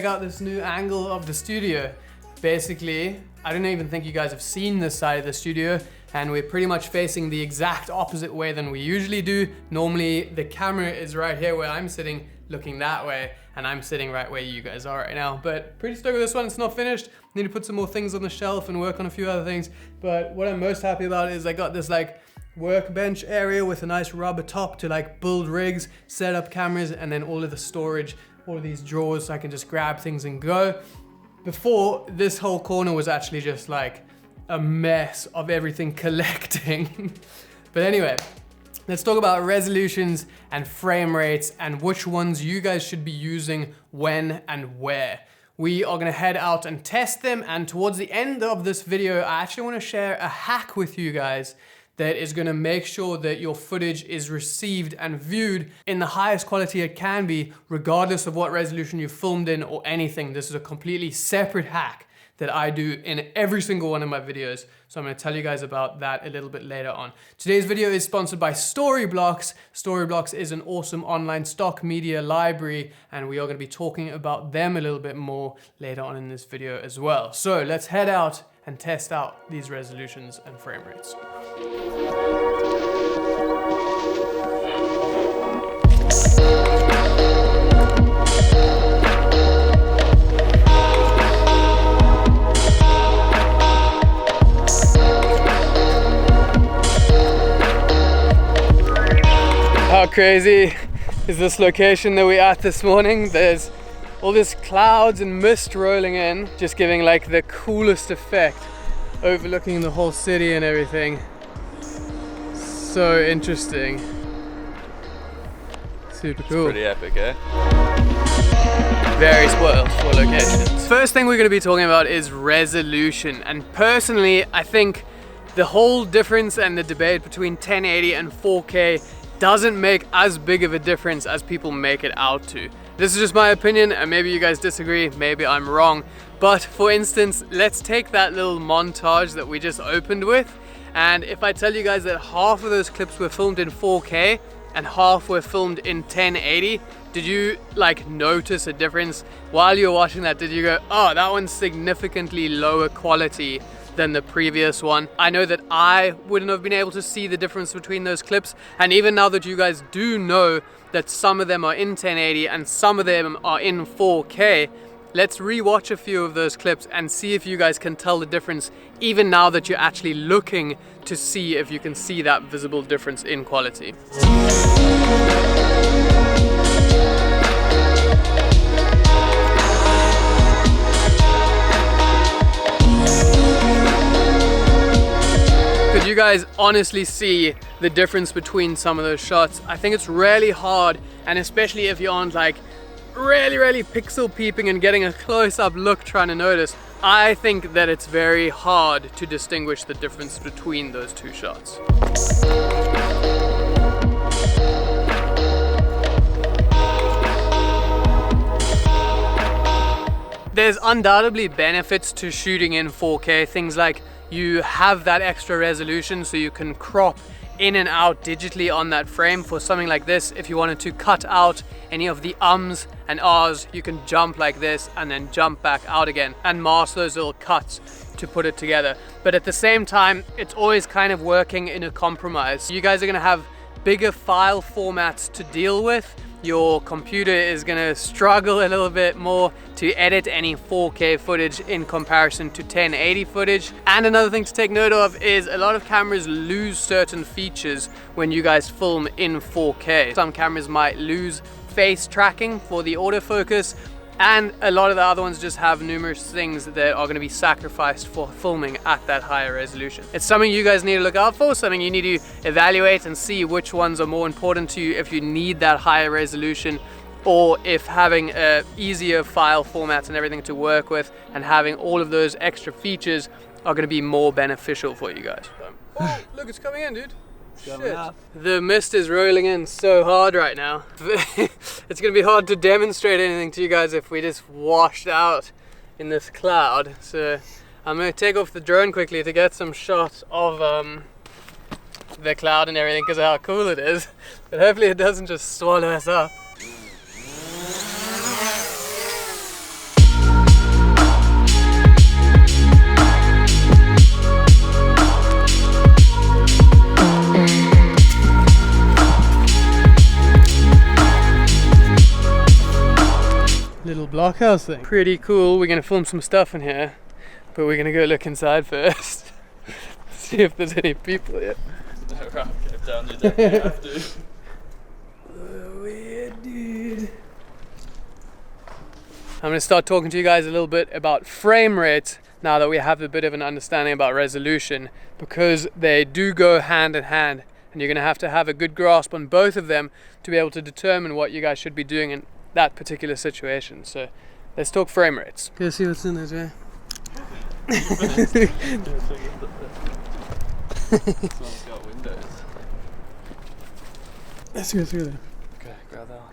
out this new angle of the studio. Basically, I don't even think you guys have seen this side of the studio, and we're pretty much facing the exact opposite way than we usually do. Normally, the camera is right here where I'm sitting, looking that way, and I'm sitting right where you guys are right now. But pretty stoked with this one. It's not finished. Need to put some more things on the shelf and work on a few other things. But what I'm most happy about is I got this like workbench area with a nice rubber top to like build rigs, set up cameras, and then all of the storage, all of these drawers so I can just grab things and go. Before, this whole corner was actually just like a mess of everything collecting. But anyway, let's talk about resolutions and frame rates and which ones you guys should be using when and where. We are gonna head out and test them, and towards the end of this video, I actually wanna share a hack with you guys that is gonna make sure that your footage is received and viewed in the highest quality it can be, regardless of what resolution you filmed in or anything. This is a completely separate hack that I do in every single one of my videos. So I'm gonna tell you guys about that a little bit later on. Today's video is sponsored by Storyblocks. Storyblocks is an awesome online stock media library, and we are gonna be talking about them a little bit more later on in this video as well. So let's head out and test out these resolutions and frame rates. How crazy is this location that we're at this morning? There's all this clouds and mist rolling in, just giving like the coolest effect, overlooking the whole city and everything. So interesting. Super cool. It's pretty epic, eh? Very spoiled for locations. First thing we're going to be talking about is resolution. And personally, I think the whole difference and the debate between 1080 and 4K doesn't make as big of a difference as people make it out to. This is just my opinion, and maybe you guys disagree, maybe I'm wrong. But for instance, let's take that little montage that we just opened with, and if I tell you guys that half of those clips were filmed in 4K and half were filmed in 1080, did you like notice a difference while you were watching that? Did you go, oh, that one's significantly lower quality than the previous one? I know that I wouldn't have been able to see the difference between those clips, and even now that you guys do know that some of them are in 1080 and some of them are in 4K, let's re-watch a few of those clips and see if you guys can tell the difference, even now that you're actually looking to see if you can see that visible difference in quality. Could you guys honestly see the difference between some of those shots? I think it's really hard, and especially if you aren't like really pixel peeping and getting a close-up look trying to notice, I think that it's very hard to distinguish the difference between those two shots. There's undoubtedly benefits to shooting in 4K, things like you have that extra resolution so you can crop in and out digitally on that frame. For something like this, if you wanted to cut out any of the ums and ahs, you can jump like this and then jump back out again and mask those little cuts to put it together. But at the same time, it's always kind of working in a compromise. You guys are gonna have bigger file formats to deal with. Your computer is gonna struggle a little bit more to edit any 4K footage in comparison to 1080 footage. And another thing to take note of is a lot of cameras lose certain features when you guys film in 4K. Some cameras might lose face tracking for the autofocus, and a lot of the other ones just have numerous things that are going to be sacrificed for filming at that higher resolution. It's something you guys need to look out for, something you need to evaluate and see which ones are more important to you if you need that higher resolution, or if having easier file formats and everything to work with and having all of those extra features are going to be more beneficial for you guys. Oh, look, it's coming in, dude. Shit. The mist is rolling in so hard right now. It's gonna be hard to demonstrate anything to you guys if we just washed out in this cloud. So I'm gonna take off the drone quickly to get some shots of the cloud and everything because of how cool it is. But hopefully it doesn't just swallow us up. blockhouse thing. Pretty cool. We're gonna film some stuff in here, but we're gonna go look inside first. See if there's any people yet. Right, get down, you definitely have to. Weird, dude. I'm gonna start talking to you guys a little bit about frame rate now that we have a bit of an understanding about resolution, because they do go hand in hand, and you're gonna have a good grasp on both of them to be able to determine what you guys should be doing in that particular situation. So let's talk frame rates. Go see what's in there, Jay. This one's got windows. Let's go through there. Okay, grab that one.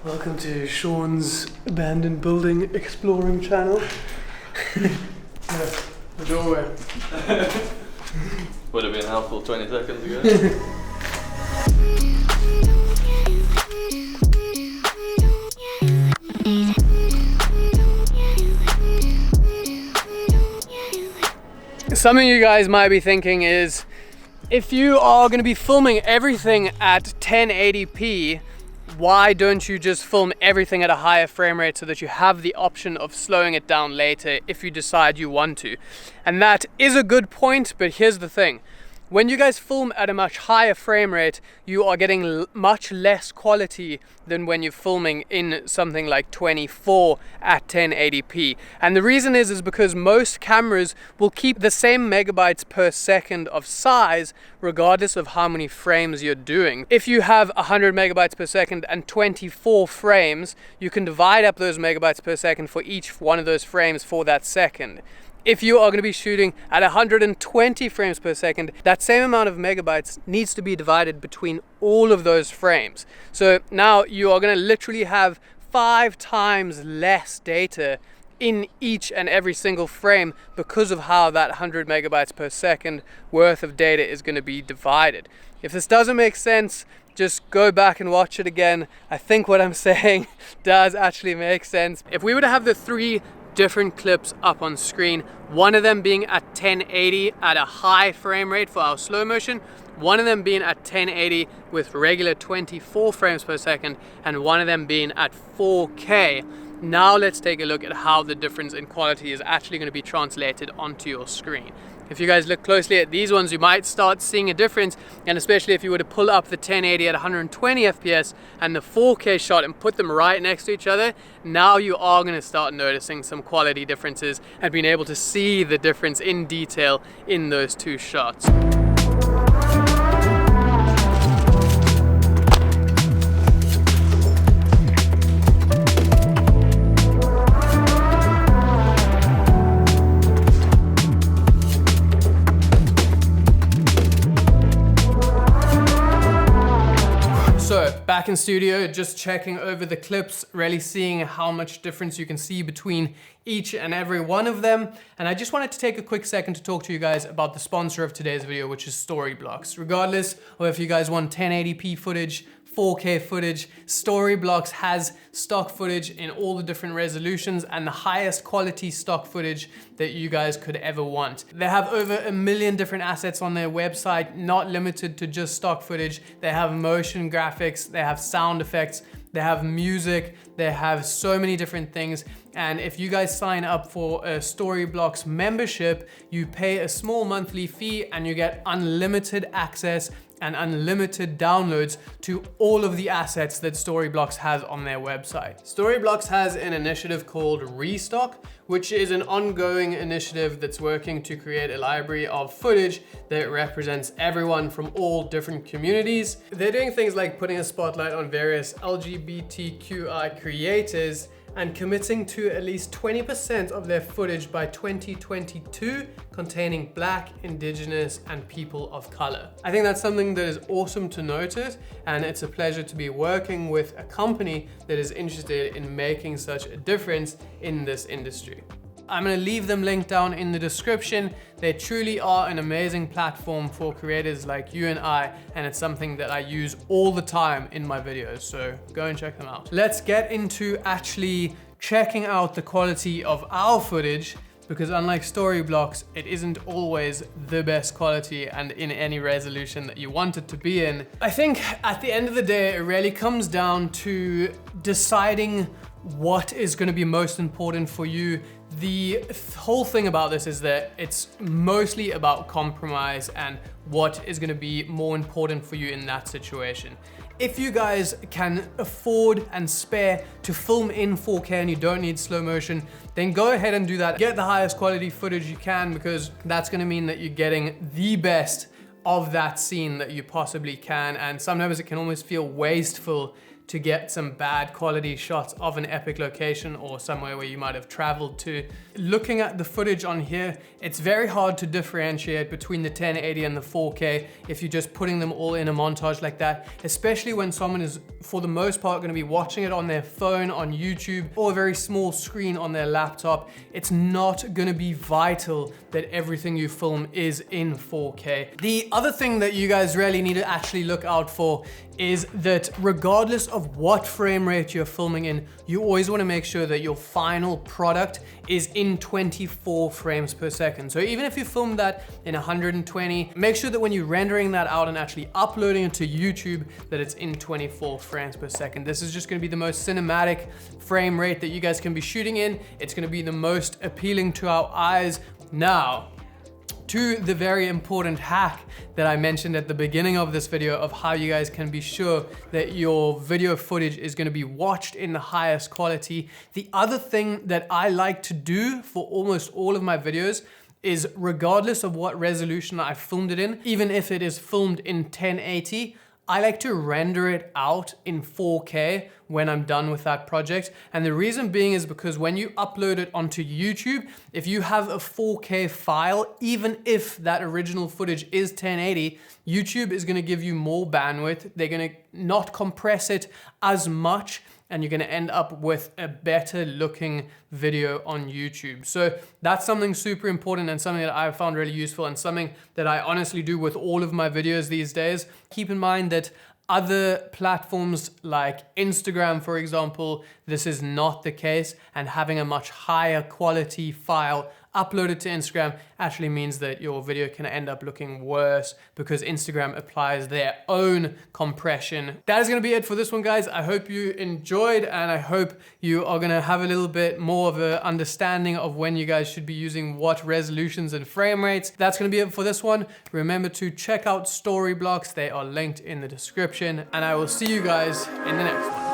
Welcome to Sean's abandoned building exploring channel. Yeah, the doorway. Would have been helpful 20 seconds ago. Something you guys might be thinking is, if you are going to be filming everything at 1080p, why don't you just film everything at a higher frame rate so that you have the option of slowing it down later if you decide you want to? And that is a good point, but here's the thing. When you guys film at a much higher frame rate, you are getting much less quality than when you're filming in something like 24 at 1080p. And the reason is because most cameras will keep the same megabytes per second of size regardless of how many frames you're doing. If you have 100 megabytes per second and 24 frames, you can divide up those megabytes per second for each one of those frames for that second. If you are going to be shooting at 120 frames per second, that same amount of megabytes needs to be divided between all of those frames. So now you are going to literally have 5 times less data in each and every single frame because of how that 100 megabytes per second worth of data is going to be divided. If this doesn't make sense, just go back and watch it again. I think what I'm saying does actually make sense. If we were to have the 3 different clips up on screen, one of them being at 1080 at a high frame rate for our slow motion, one of them being at 1080 with regular 24 frames per second, and one of them being at 4K. Now let's take a look at how the difference in quality is actually going to be translated onto your screen. If you guys look closely at these ones, you might start seeing a difference, and especially if you were to pull up the 1080 at 120 FPS and the 4K shot and put them right next to each other, now you are going to start noticing some quality differences and being able to see the difference in detail in those 2 shots. So back in studio, just checking over the clips, really seeing how much difference you can see between each and every one of them. And I just wanted to take a quick second to talk to you guys about the sponsor of today's video, which is Storyblocks. Regardless of if you guys want 1080p footage, 4K footage, Storyblocks has stock footage in all the different resolutions and the highest quality stock footage that you guys could ever want. They have over 1 million different assets on their website, not limited to just stock footage. They have motion graphics, they have sound effects, they have music, they have so many different things. And if you guys sign up for a Storyblocks membership, you pay a small monthly fee and you get unlimited access and unlimited downloads to all of the assets that Storyblocks has on their website. Storyblocks has an initiative called Restock, which is an ongoing initiative that's working to create a library of footage that represents everyone from all different communities. They're doing things like putting a spotlight on various LGBTQI creators and committing to at least 20% of their footage by 2022 containing Black, Indigenous, and people of color. I think that's something that is awesome to notice, and it's a pleasure to be working with a company that is interested in making such a difference in this industry. I'm gonna leave them linked down in the description. They truly are an amazing platform for creators like you and I, and it's something that I use all the time in my videos, so go and check them out. Let's get into actually checking out the quality of our footage, because unlike Storyblocks, it isn't always the best quality and in any resolution that you want it to be in. I think at the end of the day, it really comes down to deciding what is going to be most important for you. The whole thing about this is that it's mostly about compromise and what is going to be more important for you in that situation. If you guys can afford and spare to film in 4K and you don't need slow motion, then go ahead and do that. Get the highest quality footage you can, because that's going to mean that you're getting the best of that scene that you possibly can. And sometimes it can almost feel wasteful to get some bad quality shots of an epic location or somewhere where you might have traveled to. Looking at the footage on here, it's very hard to differentiate between the 1080 and the 4K if you're just putting them all in a montage like that, especially when someone is, for the most part, gonna be watching it on their phone, on YouTube, or a very small screen on their laptop. It's not gonna be vital that everything you film is in 4K. The other thing that you guys really need to actually look out for is that regardless of what frame rate you're filming in, you always want to make sure that your final product is in 24 frames per second. So even if you film that in 120, make sure that when you're rendering that out and actually uploading it to YouTube, that it's in 24 frames per second. This is just going to be the most cinematic frame rate that you guys can be shooting in. It's going to be the most appealing to our eyes. Now, to the very important hack that I mentioned at the beginning of this video of how you guys can be sure that your video footage is going to be watched in the highest quality. The other thing that I like to do for almost all of my videos is, regardless of what resolution I filmed it in, even if it is filmed in 1080, I like to render it out in 4K when I'm done with that project. And the reason being is because when you upload it onto YouTube, if you have a 4K file, even if that original footage is 1080, YouTube is gonna give you more bandwidth. They're gonna not compress it as much, and you're gonna end up with a better looking video on YouTube. So that's something super important and something that I've found really useful, and something that I honestly do with all of my videos these days. Keep in mind that other platforms like Instagram, for example, this is not the case, and having a much higher quality file uploaded to Instagram actually means that your video can end up looking worse because Instagram applies their own compression. That is going to be it for this one, guys. I hope you enjoyed, and I hope you are going to have a little bit more of an understanding of when you guys should be using what resolutions and frame rates. That's going to be it for this one. Remember to check out Storyblocks. They are linked in the description, and I will see you guys in the next one.